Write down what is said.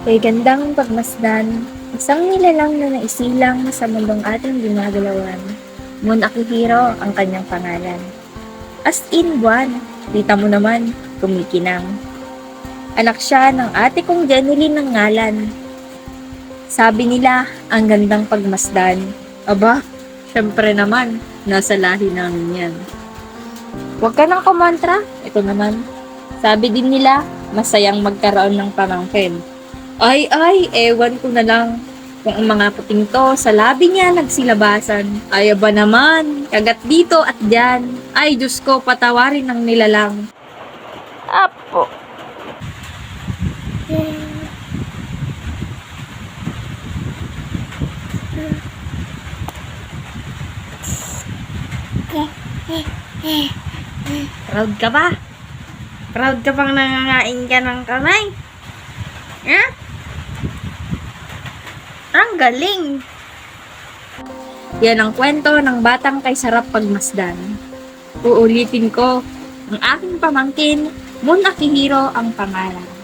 Kay gandang pagmasdan, isang nilalang na naisilang sa mundong ating ginagalawan. Moon Akihiro ang kanyang pangalan. As in buwan, kita mo naman, kumikinang. Anak siya ng ate kong Jeneline ng ngalan. Sabi nila, ang gandang pagmasdan. Aba, syempre naman, nasa lahi namin yan. Huwag ka nang kumontra, ito naman. Sabi din nila, masayang magkaroon ng pamangkin. Ay, ewan ko na lang. Kung ang mga puting to, sa labi niya nagsilabasan. Ay, ba naman, kagat dito at dyan. Ay, Diyos ko, patawarin ng nilalang. Apo. Proud ka ba? Proud ka bang nangangain ka ng kamay? Ha? Ang galing! Yan ang kwento ng batang kay sarap pagmasdan. Uulitin ko, ang aking pamangkin, Moon Akihiro ang pangalan.